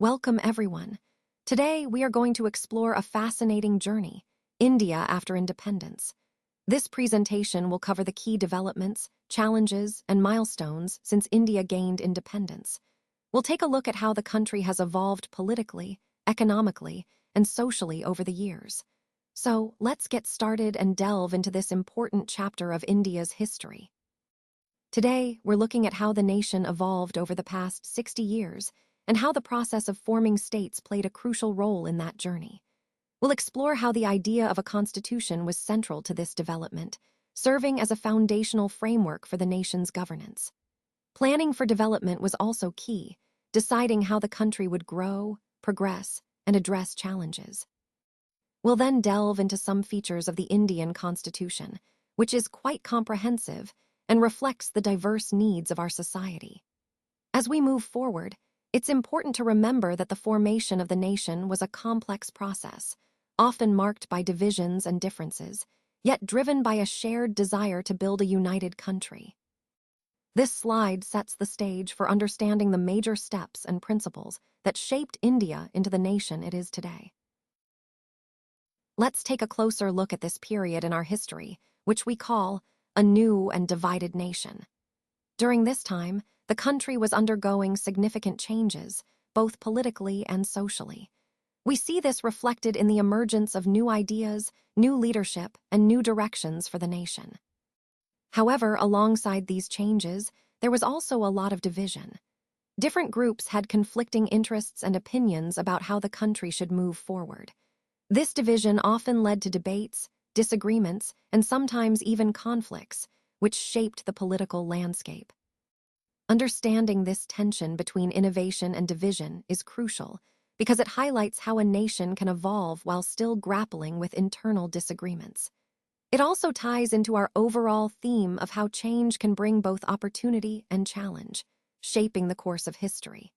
Welcome, everyone. Today, we are going to explore a fascinating journey, India after independence. This presentation will cover the key developments, challenges, and milestones since India gained independence. We'll take a look at how the country has evolved politically, economically, and socially over the years. So, let's get started and delve into this important chapter of India's history. Today, we're looking at how the nation evolved over the past 60 years and how the process of forming states played a crucial role in that journey. We'll explore how the idea of a constitution was central to this development, serving as a foundational framework for the nation's governance. Planning for development was also key, deciding how the country would grow, progress, and address challenges. We'll then delve into some features of the Indian Constitution, which is quite comprehensive and reflects the diverse needs of our society. As we move forward, it's important to remember that the formation of the nation was a complex process, often marked by divisions and differences, yet driven by a shared desire to build a united country. This slide sets the stage for understanding the major steps and principles that shaped India into the nation it is today. Let's take a closer look at this period in our history, which we call a new and divided nation. During this time, the country was undergoing significant changes, both politically and socially. We see this reflected in the emergence of new ideas, new leadership, and new directions for the nation. However, alongside these changes, there was also a lot of division. Different groups had conflicting interests and opinions about how the country should move forward. This division often led to debates, disagreements, and sometimes even conflicts, which shaped the political landscape. Understanding this tension between innovation and division is crucial because it highlights how a nation can evolve while still grappling with internal disagreements. It also ties into our overall theme of how change can bring both opportunity and challenge, shaping the course of history.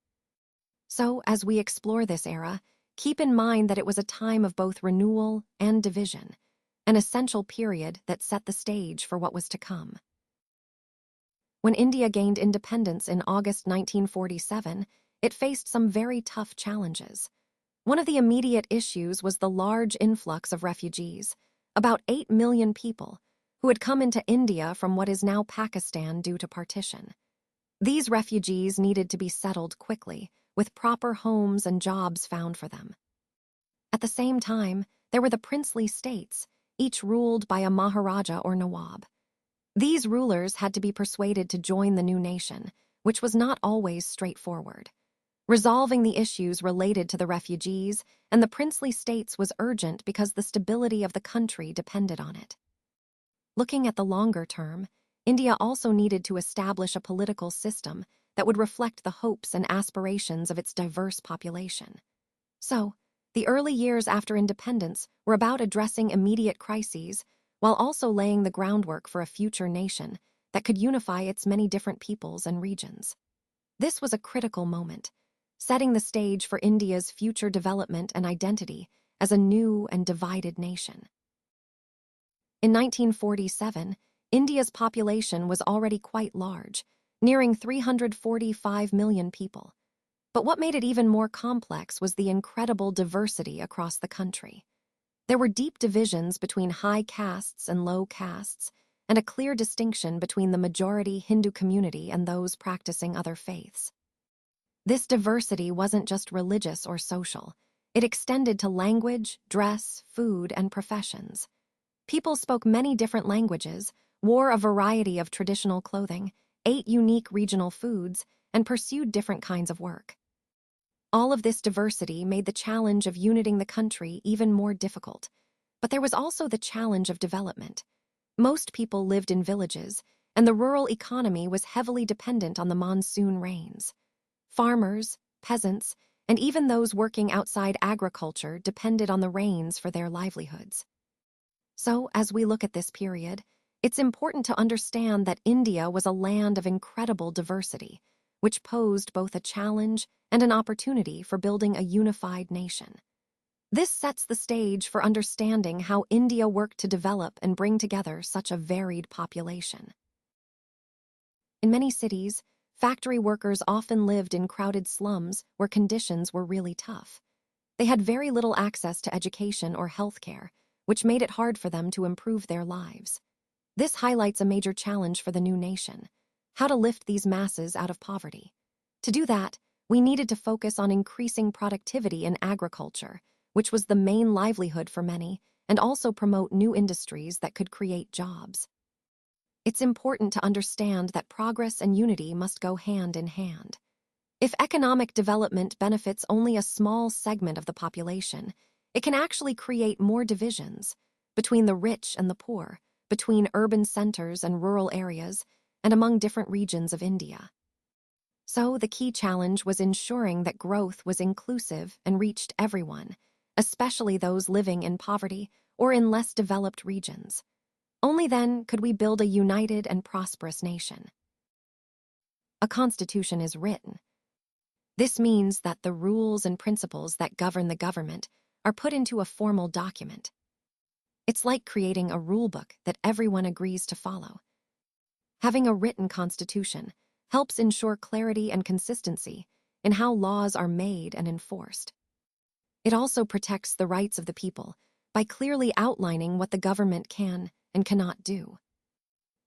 So, as we explore this era, keep in mind that it was a time of both renewal and division, an essential period that set the stage for what was to come. When India gained independence in August 1947, it faced some very tough challenges. One of the immediate issues was the large influx of refugees, about 8 million people, who had come into India from what is now Pakistan due to partition. These refugees needed to be settled quickly, with proper homes and jobs found for them. At the same time, there were the princely states, each ruled by a Maharaja or Nawab. These rulers had to be persuaded to join the new nation, which was not always straightforward. Resolving the issues related to the refugees and the princely states was urgent because the stability of the country depended on it. Looking at the longer term, India also needed to establish a political system that would reflect the hopes and aspirations of its diverse population. So, the early years after independence were about addressing immediate crises while also laying the groundwork for a future nation that could unify its many different peoples and regions. This was a critical moment, setting the stage for India's future development and identity as a new and divided nation. In 1947, India's population was already quite large, nearing 345 million people. But what made it even more complex was the incredible diversity across the country. There were deep divisions between high castes and low castes, and a clear distinction between the majority Hindu community and those practicing other faiths. This diversity wasn't just religious or social. It extended to language, dress, food, and professions. People spoke many different languages, wore a variety of traditional clothing, ate unique regional foods, and pursued different kinds of work. All of this diversity made the challenge of uniting the country even more difficult. But there was also the challenge of development. Most people lived in villages, and the rural economy was heavily dependent on the monsoon rains. Farmers, peasants, and even those working outside agriculture depended on the rains for their livelihoods. So, as we look at this period, it's important to understand that India was a land of incredible diversity, which posed both a challenge and an opportunity for building a unified nation. This sets the stage for understanding how India worked to develop and bring together such a varied population. In many cities, factory workers often lived in crowded slums where conditions were really tough. They had very little access to education or health care, which made it hard for them to improve their lives. This highlights a major challenge for the new nation: how to lift these masses out of poverty. To do that, we needed to focus on increasing productivity in agriculture, which was the main livelihood for many, and also promote new industries that could create jobs. It's important to understand that progress and unity must go hand in hand. If economic development benefits only a small segment of the population, it can actually create more divisions between the rich and the poor, between urban centers and rural areas, and among different regions of India. So the key challenge was ensuring that growth was inclusive and reached everyone, especially those living in poverty or in less developed regions. Only then could we build a united and prosperous nation. A constitution is written. This means that the rules and principles that govern the government are put into a formal document. It's like creating a rulebook that everyone agrees to follow. Having a written constitution helps ensure clarity and consistency in how laws are made and enforced. It also protects the rights of the people by clearly outlining what the government can and cannot do.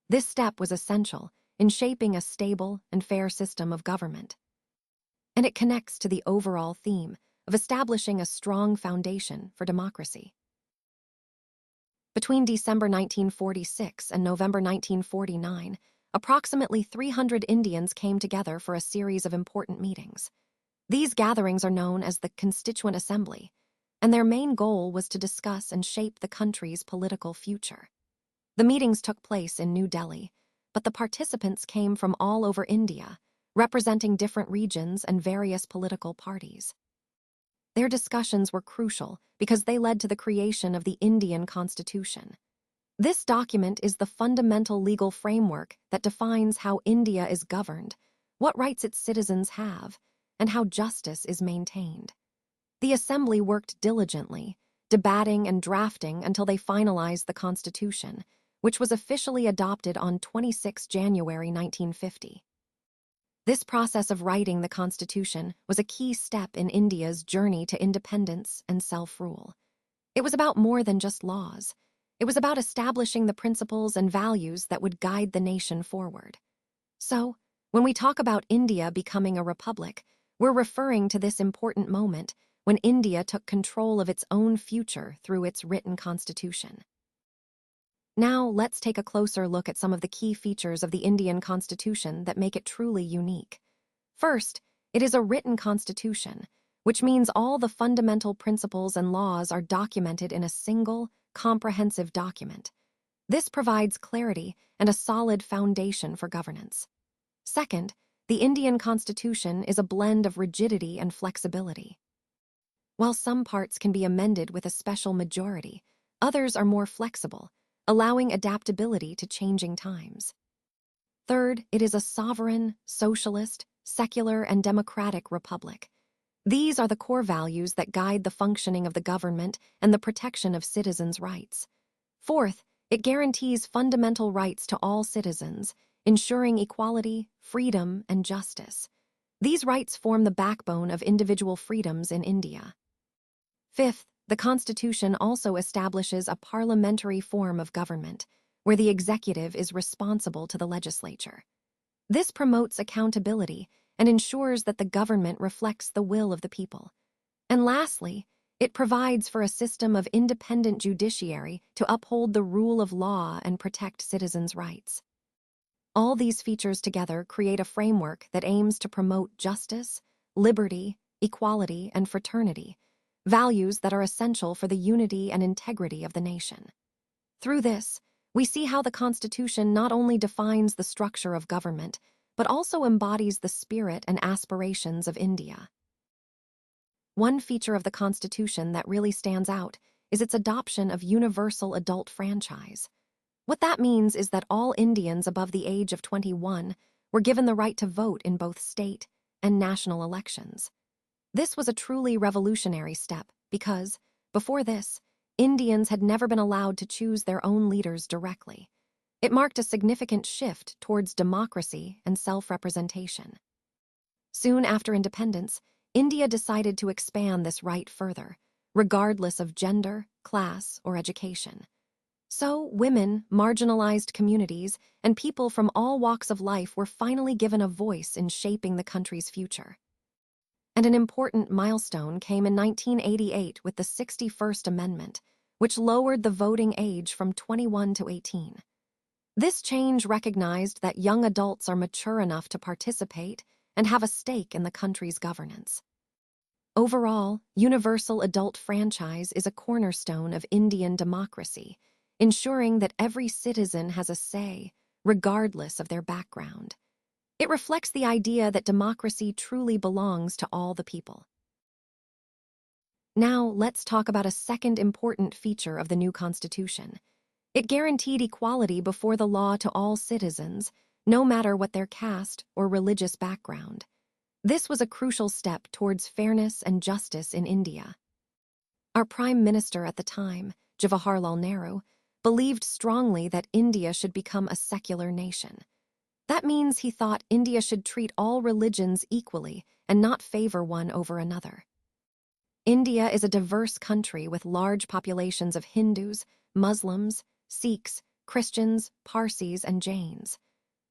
This step was essential in shaping a stable and fair system of government. And it connects to the overall theme of establishing a strong foundation for democracy. Between December 1946 and November 1949, approximately 300 Indians came together for a series of important meetings. These gatherings are known as the Constituent Assembly, and their main goal was to discuss and shape the country's political future. The meetings took place in New Delhi, but the participants came from all over India, representing different regions and various political parties. Their discussions were crucial because they led to the creation of the Indian Constitution. This document is the fundamental legal framework that defines how India is governed, what rights its citizens have, and how justice is maintained. The Assembly worked diligently, debating and drafting until they finalized the Constitution, which was officially adopted on 26 January 1950. This process of writing the Constitution was a key step in India's journey to independence and self-rule. It was about more than just laws. It was about establishing the principles and values that would guide the nation forward. So, when we talk about India becoming a republic, we're referring to this important moment when India took control of its own future through its written constitution. Now, let's take a closer look at some of the key features of the Indian Constitution that make it truly unique. First, it is a written constitution, which means all the fundamental principles and laws are documented in a single, comprehensive document. This provides clarity and a solid foundation for governance. Second, the Indian Constitution is a blend of rigidity and flexibility. While some parts can be amended with a special majority, others are more flexible, allowing adaptability to changing times. Third, it is a sovereign, socialist, secular, and democratic republic. These are the core values that guide the functioning of the government and the protection of citizens' rights. Fourth, it guarantees fundamental rights to all citizens, ensuring equality, freedom, and justice. These rights form the backbone of individual freedoms in India. Fifth, the Constitution also establishes a parliamentary form of government, where the executive is responsible to the legislature. This promotes accountability and ensures that the government reflects the will of the people. And lastly, it provides for a system of independent judiciary to uphold the rule of law and protect citizens' rights. All these features together create a framework that aims to promote justice, liberty, equality, and fraternity, values that are essential for the unity and integrity of the nation. Through this, we see how the Constitution not only defines the structure of government, but also embodies the spirit and aspirations of India. One feature of the Constitution that really stands out is its adoption of universal adult franchise. What that means is that all Indians above the age of 21 were given the right to vote in both state and national elections. This was a truly revolutionary step because, before this, Indians had never been allowed to choose their own leaders directly. It marked a significant shift towards democracy and self-representation. Soon after independence, India decided to expand this right further, regardless of gender, class, or education. So, women, marginalized communities, and people from all walks of life were finally given a voice in shaping the country's future. And an important milestone came in 1988 with the 61st Amendment, which lowered the voting age from 21 to 18. This change recognized that young adults are mature enough to participate and have a stake in the country's governance. Overall, universal adult franchise is a cornerstone of Indian democracy, ensuring that every citizen has a say, regardless of their background. It reflects the idea that democracy truly belongs to all the people. Now, let's talk about a second important feature of the new Constitution. It guaranteed equality before the law to all citizens, no matter what their caste or religious background. This was a crucial step towards fairness and justice in India. Our Prime Minister at the time, Jawaharlal Nehru, believed strongly that India should become a secular nation. That means he thought India should treat all religions equally and not favor one over another. India is a diverse country with large populations of Hindus, Muslims, Sikhs, Christians, Parsis, and Jains.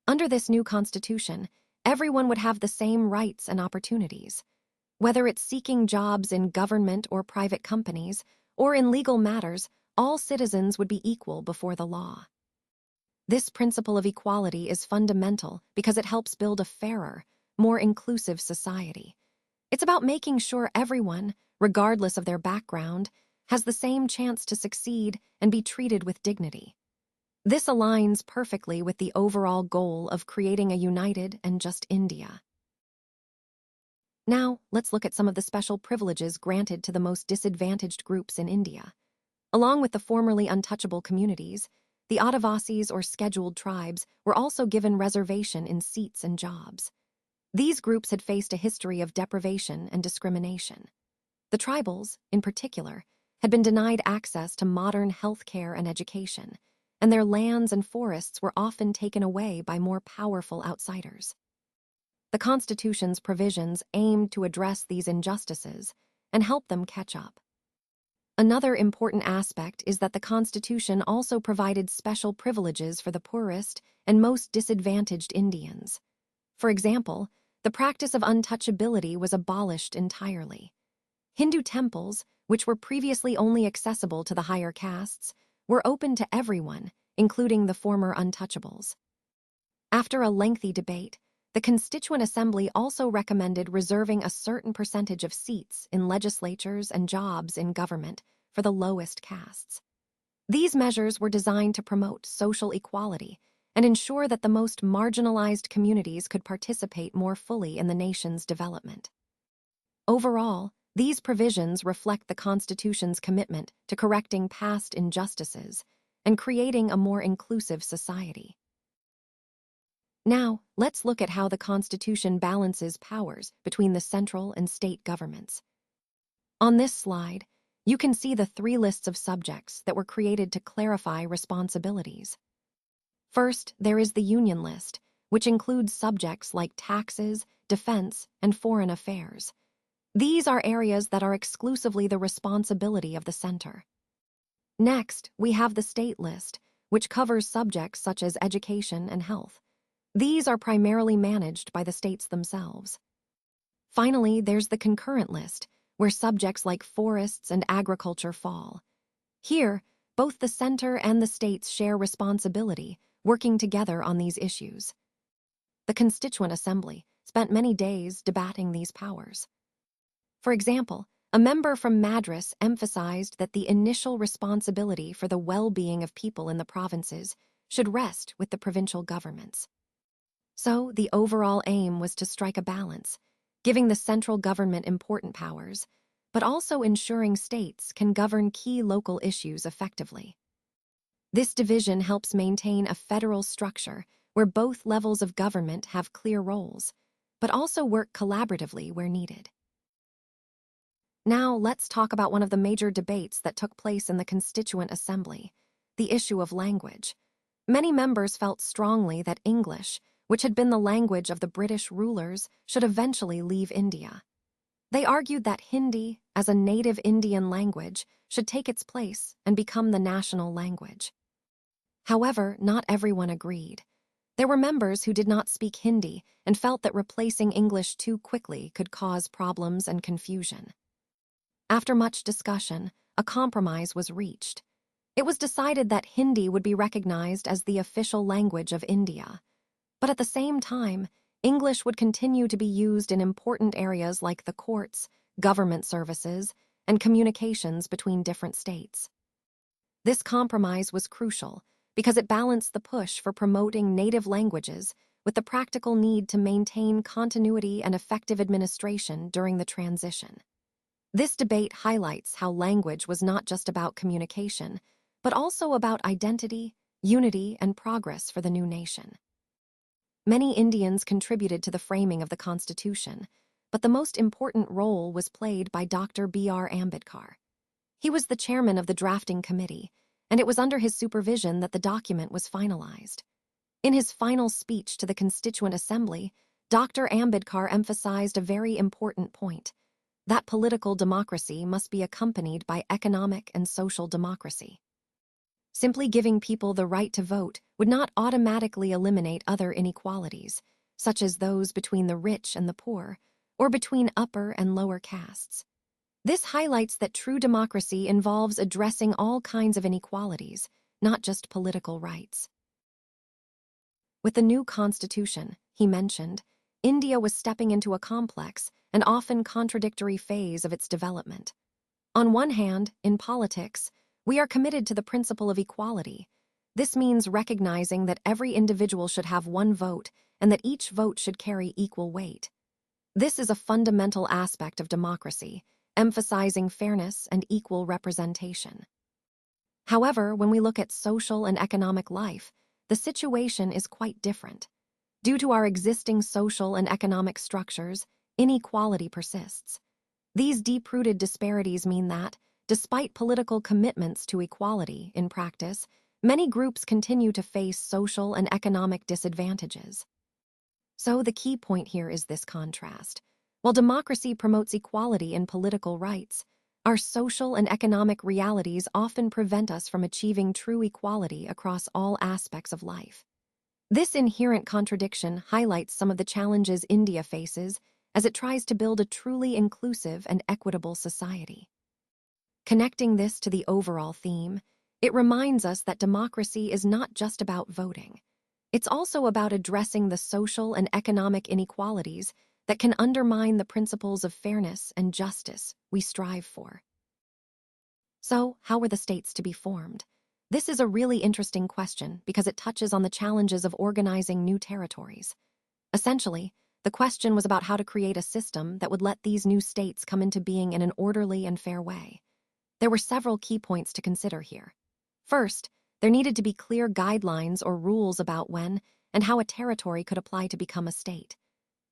Under this new constitution, everyone would have the same rights and opportunities. Whether it's seeking jobs in government or private companies, or in legal matters, all citizens would be equal before the law. This principle of equality is fundamental because it helps build a fairer, more inclusive society. It's about making sure everyone, regardless of their background, has the same chance to succeed and be treated with dignity. This aligns perfectly with the overall goal of creating a united and just India. Now, let's look at some of the special privileges granted to the most disadvantaged groups in India. Along with the formerly untouchable communities, the Adivasis or scheduled tribes were also given reservation in seats and jobs. These groups had faced a history of deprivation and discrimination. The tribals, in particular, had been denied access to modern health care and education, and their lands and forests were often taken away by more powerful outsiders. The Constitution's provisions aimed to address these injustices and help them catch up. Another important aspect is that the Constitution also provided special privileges for the poorest and most disadvantaged Indians. For example, the practice of untouchability was abolished entirely. Hindu temples, which were previously only accessible to the higher castes, were open to everyone, including the former untouchables. After a lengthy debate, the Constituent Assembly also recommended reserving a certain percentage of seats in legislatures and jobs in government for the lowest castes. These measures were designed to promote social equality and ensure that the most marginalized communities could participate more fully in the nation's development. Overall, these provisions reflect the Constitution's commitment to correcting past injustices and creating a more inclusive society. Now, let's look at how the Constitution balances powers between the central and state governments. On this slide, you can see the 3 lists of subjects that were created to clarify responsibilities. First, there is the Union List, which includes subjects like taxes, defense, and foreign affairs. These are areas that are exclusively the responsibility of the center. Next, we have the State List, which covers subjects such as education and health. These are primarily managed by the states themselves. Finally, there's the Concurrent List, where subjects like forests and agriculture fall. Here, both the center and the states share responsibility, working together on these issues. The Constituent Assembly spent many days debating these powers. For example, a member from Madras emphasized that the initial responsibility for the well-being of people in the provinces should rest with the provincial governments. So, the overall aim was to strike a balance, giving the central government important powers, but also ensuring states can govern key local issues effectively. This division helps maintain a federal structure where both levels of government have clear roles, but also work collaboratively where needed. Now, let's talk about one of the major debates that took place in the Constituent Assembly, the issue of language. Many members felt strongly that English, which had been the language of the British rulers, should eventually leave India. They argued that Hindi, as a native Indian language, should take its place and become the national language. However, not everyone agreed. There were members who did not speak Hindi and felt that replacing English too quickly could cause problems and confusion. After much discussion, a compromise was reached. It was decided that Hindi would be recognized as the official language of India. But at the same time, English would continue to be used in important areas like the courts, government services, and communications between different states. This compromise was crucial because it balanced the push for promoting native languages with the practical need to maintain continuity and effective administration during the transition. This debate highlights how language was not just about communication, but also about identity, unity, and progress for the new nation. Many Indians contributed to the framing of the Constitution, but the most important role was played by Dr. B.R. Ambedkar. He was the chairman of the drafting committee, and it was under his supervision that the document was finalized. In his final speech to the Constituent Assembly, Dr. Ambedkar emphasized a very important point: that political democracy must be accompanied by economic and social democracy. Simply giving people the right to vote would not automatically eliminate other inequalities, such as those between the rich and the poor, or between upper and lower castes. This highlights that true democracy involves addressing all kinds of inequalities, not just political rights. With the new constitution, he mentioned, India was stepping into a complex and often contradictory phase of its development. On one hand, in politics, we are committed to the principle of equality. This means recognizing that every individual should have one vote and that each vote should carry equal weight. This is a fundamental aspect of democracy, emphasizing fairness and equal representation. However, when we look at social and economic life, the situation is quite different. Due to our existing social and economic structures, inequality persists. These deep-rooted disparities mean that, despite political commitments to equality in practice, many groups continue to face social and economic disadvantages. So the key point here is this contrast. While democracy promotes equality in political rights, our social and economic realities often prevent us from achieving true equality across all aspects of life. This inherent contradiction highlights some of the challenges India faces as it tries to build a truly inclusive and equitable society. Connecting this to the overall theme, it reminds us that democracy is not just about voting. It's also about addressing the social and economic inequalities that can undermine the principles of fairness and justice we strive for. So, how were the states to be formed? This is a really interesting question because it touches on the challenges of organizing new territories. Essentially, the question was about how to create a system that would let these new states come into being in an orderly and fair way. There were several key points to consider here. First, there needed to be clear guidelines or rules about when and how a territory could apply to become a state.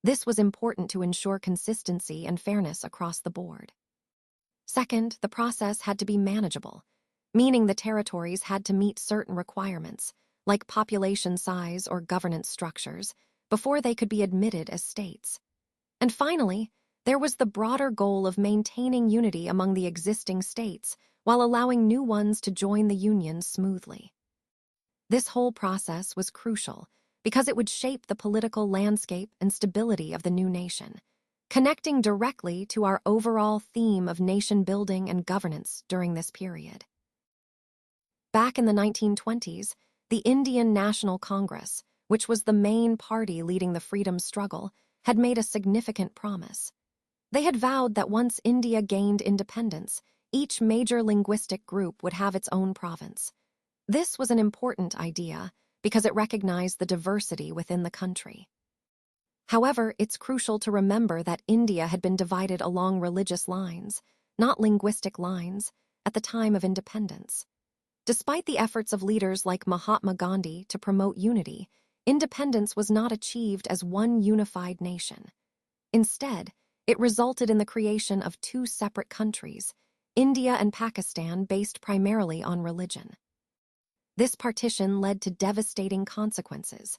This was important to ensure consistency and fairness across the board. Second, the process had to be manageable, meaning the territories had to meet certain requirements, like population size or governance structures, before they could be admitted as states. And finally, there was the broader goal of maintaining unity among the existing states while allowing new ones to join the union smoothly. This whole process was crucial because it would shape the political landscape and stability of the new nation, connecting directly to our overall theme of nation building and governance during this period. Back in the 1920s, the Indian National Congress, which was the main party leading the freedom struggle, had made a significant promise. They had vowed that once India gained independence, each major linguistic group would have its own province. This was an important idea because it recognized the diversity within the country. However, it's crucial to remember that India had been divided along religious lines, not linguistic lines, at the time of independence. Despite the efforts of leaders like Mahatma Gandhi to promote unity, independence was not achieved as one unified nation. Instead, it resulted in the creation of two separate countries, India and Pakistan, based primarily on religion. This partition led to devastating consequences.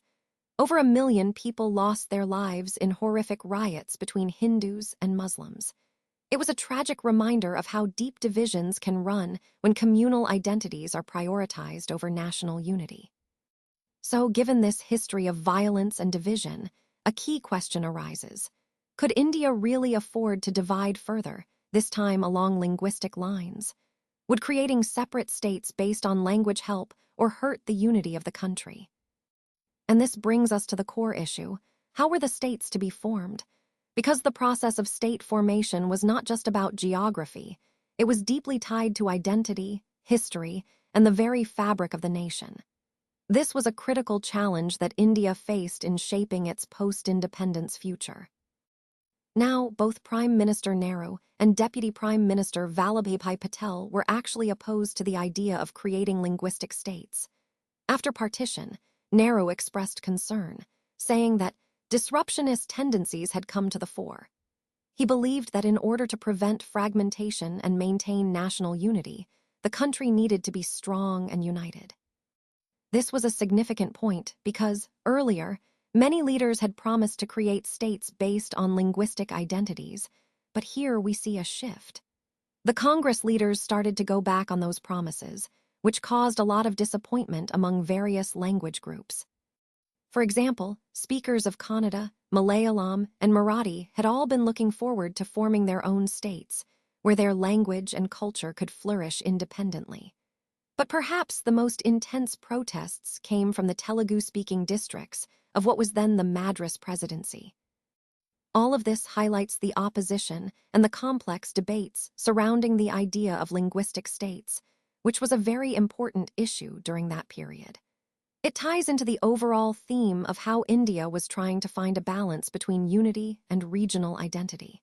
Over 1 million people lost their lives in horrific riots between Hindus and Muslims. It was a tragic reminder of how deep divisions can run when communal identities are prioritized over national unity. So, given this history of violence and division, a key question arises. Could India really afford to divide further, this time along linguistic lines? Would creating separate states based on language help or hurt the unity of the country? And this brings us to the core issue. How were the states to be formed? Because the process of state formation was not just about geography, it was deeply tied to identity, history, and the very fabric of the nation. This was a critical challenge that India faced in shaping its post-independence future. Now, both Prime Minister Nehru and Deputy Prime Minister Vallabhbhai Patel were actually opposed to the idea of creating linguistic states. After partition, Nehru expressed concern, saying that disruptionist tendencies had come to the fore. He believed that in order to prevent fragmentation and maintain national unity, the country needed to be strong and united. This was a significant point because, earlier, many leaders had promised to create states based on linguistic identities, but here we see a shift. The Congress leaders started to go back on those promises, which caused a lot of disappointment among various language groups. For example, speakers of Kannada, Malayalam, and Marathi had all been looking forward to forming their own states, where their language and culture could flourish independently. But perhaps the most intense protests came from the Telugu-speaking districts of what was then the Madras Presidency. All of this highlights the opposition and the complex debates surrounding the idea of linguistic states, which was a very important issue during that period. It ties into the overall theme of how India was trying to find a balance between unity and regional identity.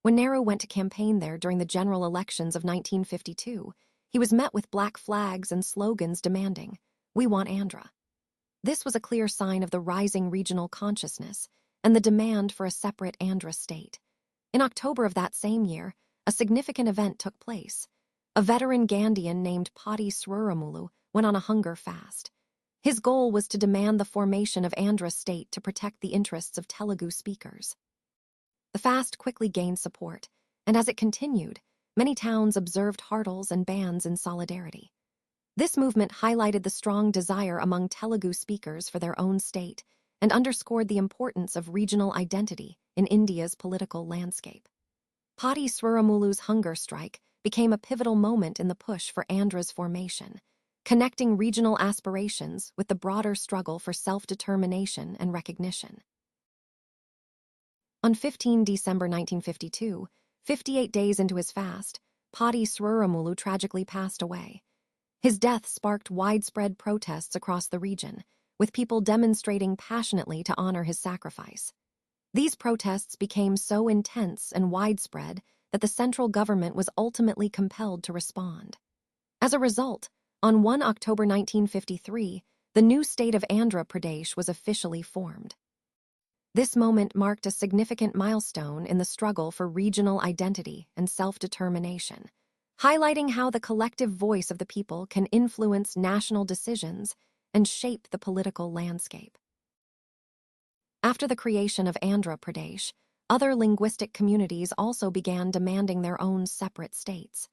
When Nehru went to campaign there during the general elections of 1952, he was met with black flags and slogans demanding, "We want Andhra." This was a clear sign of the rising regional consciousness and the demand for a separate Andhra state. In October of that same year, a significant event took place. A veteran Gandhian named Patti Sriramulu went on a hunger fast. His goal was to demand the formation of Andhra state to protect the interests of Telugu speakers. The fast quickly gained support, and as it continued, many towns observed hartals and bans in solidarity. This movement highlighted the strong desire among Telugu speakers for their own state and underscored the importance of regional identity in India's political landscape. Patti Sriramulu's hunger strike became a pivotal moment in the push for Andhra's formation, connecting regional aspirations with the broader struggle for self-determination and recognition. On 15 December 1952, 58 days into his fast, Patti Sriramulu tragically passed away. His death sparked widespread protests across the region, with people demonstrating passionately to honor his sacrifice. These protests became so intense and widespread that the central government was ultimately compelled to respond. As a result, on 1 October 1953, the new state of Andhra Pradesh was officially formed. This moment marked a significant milestone in the struggle for regional identity and self-determination, highlighting how the collective voice of the people can influence national decisions and shape the political landscape. After the creation of Andhra Pradesh, other linguistic communities also began demanding their own separate states.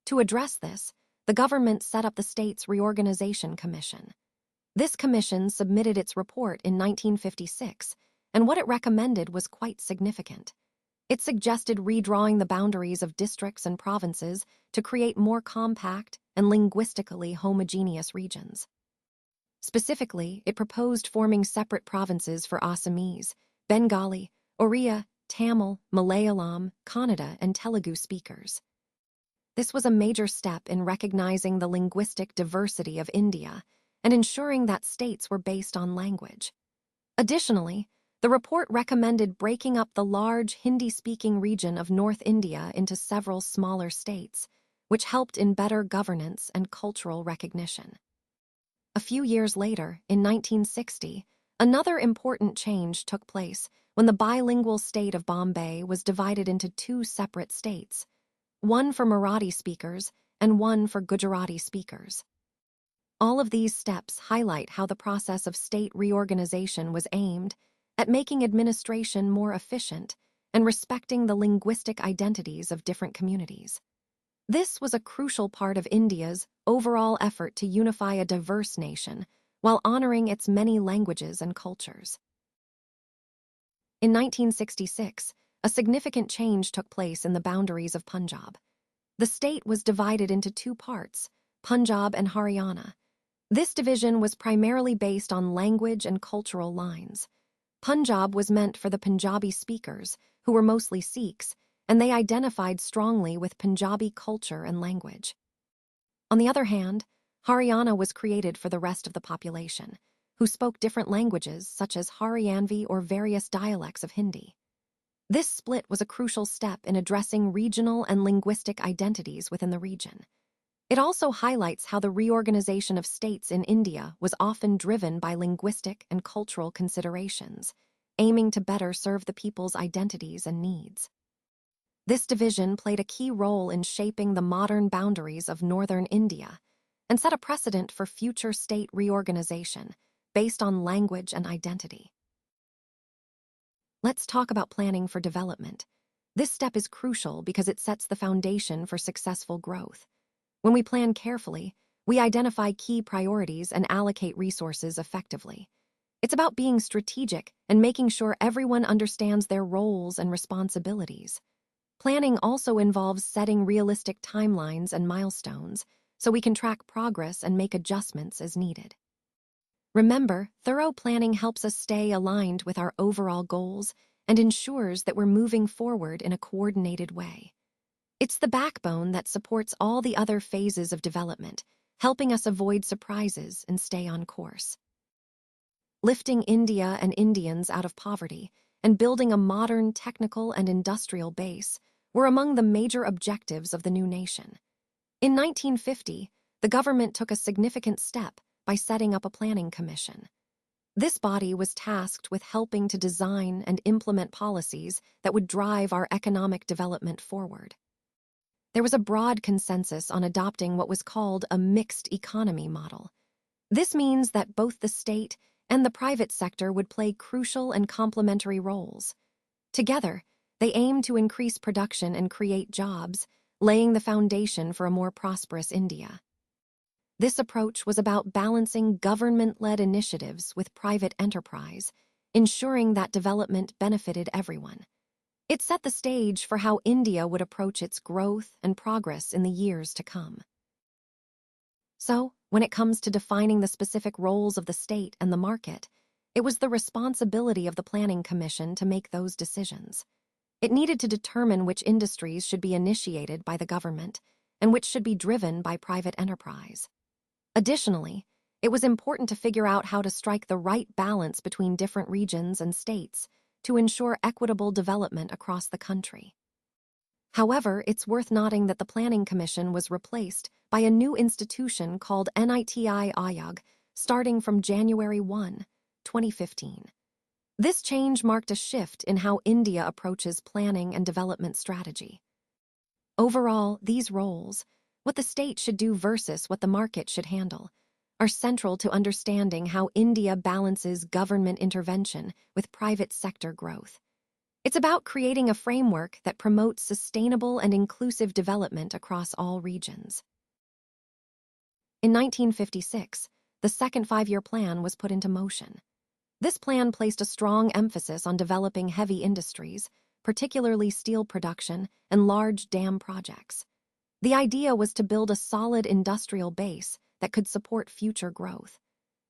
To address this, the government set up the States Reorganization Commission. This commission submitted its report in 1956, and what it recommended was quite significant. It suggested redrawing the boundaries of districts and provinces to create more compact and linguistically homogeneous regions. Specifically, it proposed forming separate provinces for Assamese, Bengali, Oriya, Tamil, Malayalam, Kannada, and Telugu speakers. This was a major step in recognizing the linguistic diversity of India and ensuring that states were based on language. Additionally, the report recommended breaking up the large Hindi-speaking region of North India into several smaller states, which helped in better governance and cultural recognition. A few years later, in 1960, another important change took place when the bilingual state of Bombay was divided into two separate states, one for Marathi speakers and one for Gujarati speakers. All of these steps highlight how the process of state reorganization was aimed at making administration more efficient and respecting the linguistic identities of different communities. This was a crucial part of India's overall effort to unify a diverse nation while honoring its many languages and cultures. In 1966, a significant change took place in the boundaries of Punjab. The state was divided into two parts, Punjab and Haryana. This division was primarily based on language and cultural lines. Punjab was meant for the Punjabi speakers, who were mostly Sikhs, and they identified strongly with Punjabi culture and language. On the other hand, Haryana was created for the rest of the population, who spoke different languages such as Haryanvi or various dialects of Hindi. This split was a crucial step in addressing regional and linguistic identities within the region. It also highlights how the reorganization of states in India was often driven by linguistic and cultural considerations, aiming to better serve the people's identities and needs. This division played a key role in shaping the modern boundaries of northern India and set a precedent for future state reorganization based on language and identity. Let's talk about planning for development. This step is crucial because it sets the foundation for successful growth. When we plan carefully, we identify key priorities and allocate resources effectively. It's about being strategic and making sure everyone understands their roles and responsibilities. Planning also involves setting realistic timelines and milestones so we can track progress and make adjustments as needed. Remember, thorough planning helps us stay aligned with our overall goals and ensures that we're moving forward in a coordinated way. It's the backbone that supports all the other phases of development, helping us avoid surprises and stay on course. Lifting India and Indians out of poverty and building a modern technical and industrial base were among the major objectives of the new nation. In 1950, the government took a significant step by setting up a planning commission. This body was tasked with helping to design and implement policies that would drive our economic development forward. There was a broad consensus on adopting what was called a mixed economy model. This means that both the state and the private sector would play crucial and complementary roles. Together, they aimed to increase production and create jobs, laying the foundation for a more prosperous India. This approach was about balancing government-led initiatives with private enterprise, ensuring that development benefited everyone. It set the stage for how India would approach its growth and progress in the years to come. So, when it comes to defining the specific roles of the state and the market, it was the responsibility of the Planning Commission to make those decisions. It needed to determine which industries should be initiated by the government and which should be driven by private enterprise. Additionally, it was important to figure out how to strike the right balance between different regions and states to ensure equitable development across the country. However, it's worth noting that the Planning Commission was replaced by a new institution called NITI Aayog starting from January 1, 2015. This change marked a shift in how India approaches planning and development strategy. Overall, these roles, what the state should do versus what the market should handle, are central to understanding how India balances government intervention with private sector growth. It's about creating a framework that promotes sustainable and inclusive development across all regions. In 1956, the second five-year plan was put into motion. This plan placed a strong emphasis on developing heavy industries, particularly steel production and large dam projects. The idea was to build a solid industrial base that could support future growth.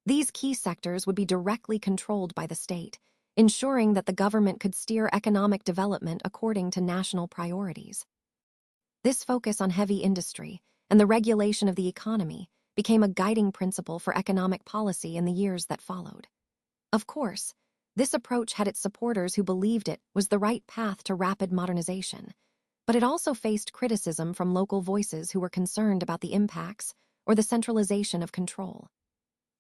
These key sectors would be directly controlled by the state, ensuring that the government could steer economic development according to national priorities. This focus on heavy industry and the regulation of the economy became a guiding principle for economic policy in the years that followed. Of course, this approach had its supporters who believed it was the right path to rapid modernization, but it also faced criticism from local voices who were concerned about the impacts or the centralization of control.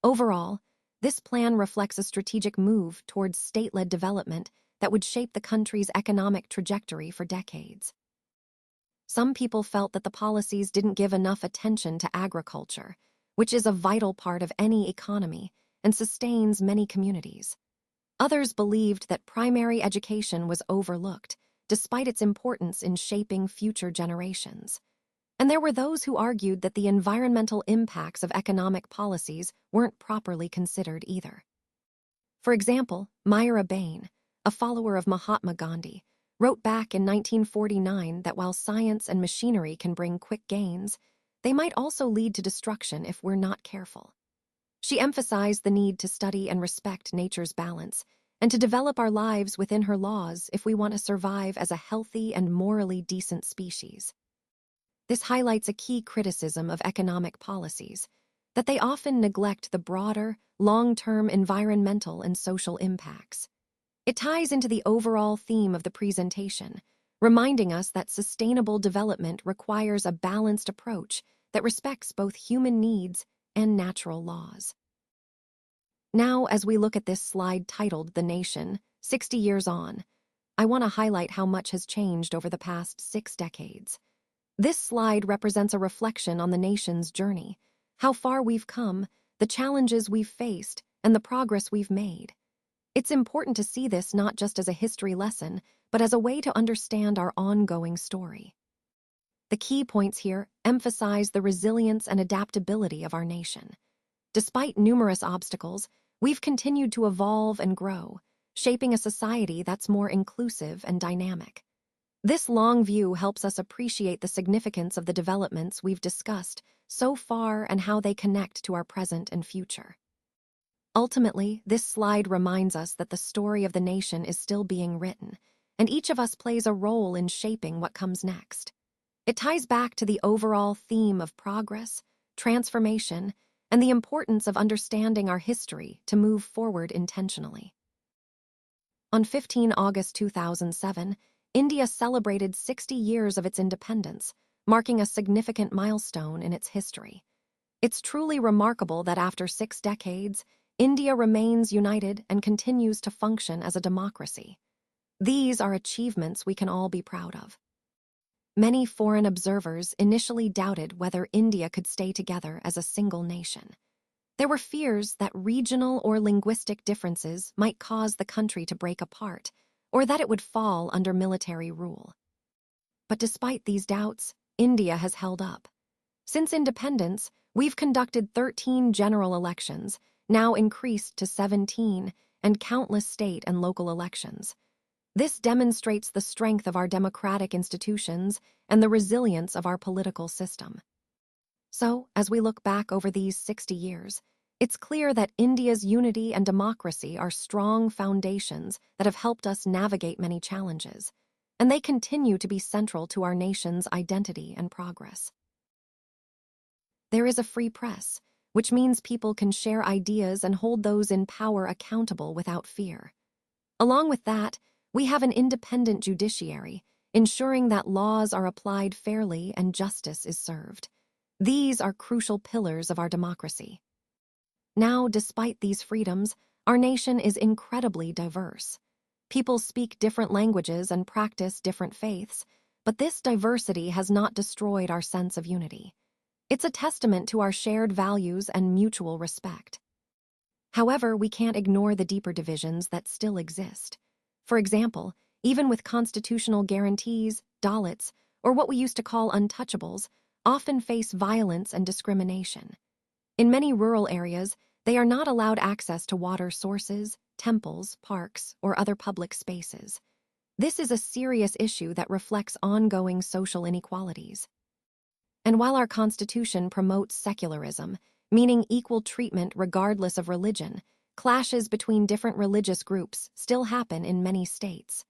Overall, this plan reflects a strategic move towards state-led development that would shape the country's economic trajectory for decades. Some people felt that the policies didn't give enough attention to agriculture, which is a vital part of any economy and sustains many communities. Others believed that primary education was overlooked, despite its importance in shaping future generations. And there were those who argued that the environmental impacts of economic policies weren't properly considered either. For example, Myra Bain, a follower of Mahatma Gandhi, wrote back in 1949 that while science and machinery can bring quick gains, they might also lead to destruction if we're not careful. She emphasized the need to study and respect nature's balance and to develop our lives within her laws if we want to survive as a healthy and morally decent species. This highlights a key criticism of economic policies, that they often neglect the broader, long-term environmental and social impacts. It ties into the overall theme of the presentation, reminding us that sustainable development requires a balanced approach that respects both human needs and natural laws. Now, as we look at this slide titled The Nation, 60 Years On, I want to highlight how much has changed over the past 6 decades. This slide represents a reflection on the nation's journey, how far we've come, the challenges we've faced, and the progress we've made. It's important to see this not just as a history lesson, but as a way to understand our ongoing story. The key points here emphasize the resilience and adaptability of our nation. Despite numerous obstacles, we've continued to evolve and grow, shaping a society that's more inclusive and dynamic. This long view helps us appreciate the significance of the developments we've discussed so far and how they connect to our present and future. Ultimately, this slide reminds us that the story of the nation is still being written, and each of us plays a role in shaping what comes next. It ties back to the overall theme of progress, transformation, and the importance of understanding our history to move forward intentionally. On 15 August 2007, India celebrated 60 years of its independence, marking a significant milestone in its history. It's truly remarkable that after 6 decades, India remains united and continues to function as a democracy. These are achievements we can all be proud of. Many foreign observers initially doubted whether India could stay together as a single nation. There were fears that regional or linguistic differences might cause the country to break apart, or that it would fall under military rule. But despite these doubts, India has held up. Since independence, we've conducted 13 general elections, now increased to 17, and countless state and local elections. This demonstrates the strength of our democratic institutions and the resilience of our political system. So, as we look back over these 60 years, it's clear that India's unity and democracy are strong foundations that have helped us navigate many challenges, and they continue to be central to our nation's identity and progress. There is a free press, which means people can share ideas and hold those in power accountable without fear. Along with that, we have an independent judiciary, ensuring that laws are applied fairly and justice is served. These are crucial pillars of our democracy. Now, despite these freedoms, our nation is incredibly diverse. People speak different languages and practice different faiths, but this diversity has not destroyed our sense of unity. It's a testament to our shared values and mutual respect. However, we can't ignore the deeper divisions that still exist. For example, even with constitutional guarantees, Dalits, or what we used to call untouchables, often face violence and discrimination. In many rural areas, they are not allowed access to water sources, temples, parks, or other public spaces. This is a serious issue that reflects ongoing social inequalities. And while our Constitution promotes secularism, meaning equal treatment regardless of religion, clashes between different religious groups still happen in many states.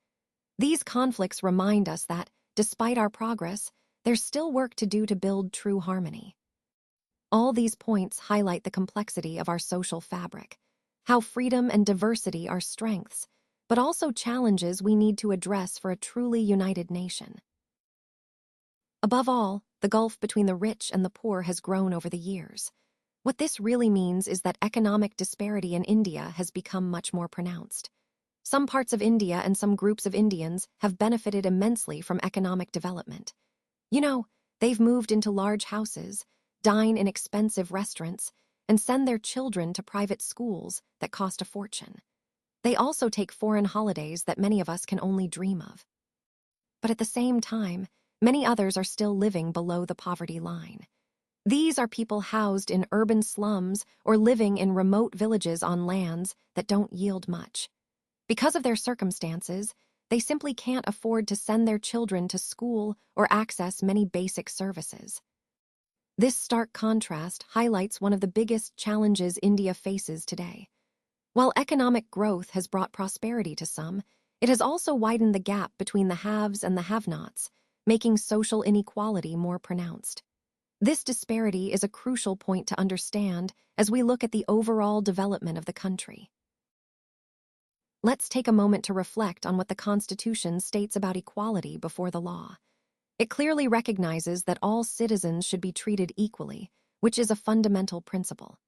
These conflicts remind us that, despite our progress, there's still work to do to build true harmony. All these points highlight the complexity of our social fabric, how freedom and diversity are strengths, but also challenges we need to address for a truly united nation. Above all, the gulf between the rich and the poor has grown over the years. What this really means is that economic disparity in India has become much more pronounced. Some parts of India and some groups of Indians have benefited immensely from economic development. They've moved into large houses, dine in expensive restaurants, and send their children to private schools that cost a fortune. They also take foreign holidays that many of us can only dream of. But at the same time, many others are still living below the poverty line. These are people housed in urban slums or living in remote villages on lands that don't yield much. Because of their circumstances, they simply can't afford to send their children to school or access many basic services. This stark contrast highlights one of the biggest challenges India faces today. While economic growth has brought prosperity to some, it has also widened the gap between the haves and the have-nots, making social inequality more pronounced. This disparity is a crucial point to understand as we look at the overall development of the country. Let's take a moment to reflect on what the Constitution states about equality before the law. It clearly recognizes that all citizens should be treated equally, which is a fundamental principle.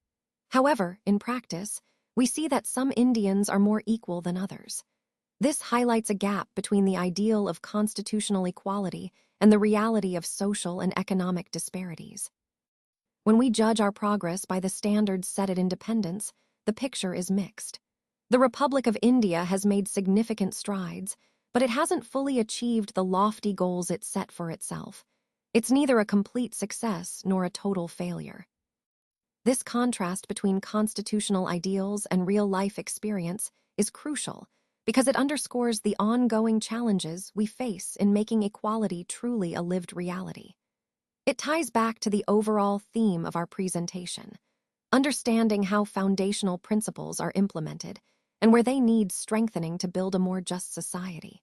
However, in practice, we see that some Indians are more equal than others. This highlights a gap between the ideal of constitutional equality and the reality of social and economic disparities. When we judge our progress by the standards set at independence, the picture is mixed. The Republic of India has made significant strides, but it hasn't fully achieved the lofty goals it set for itself. It's neither a complete success nor a total failure. This contrast between constitutional ideals and real-life experience is crucial because it underscores the ongoing challenges we face in making equality truly a lived reality. It ties back to the overall theme of our presentation, understanding how foundational principles are implemented and where they need strengthening to build a more just society.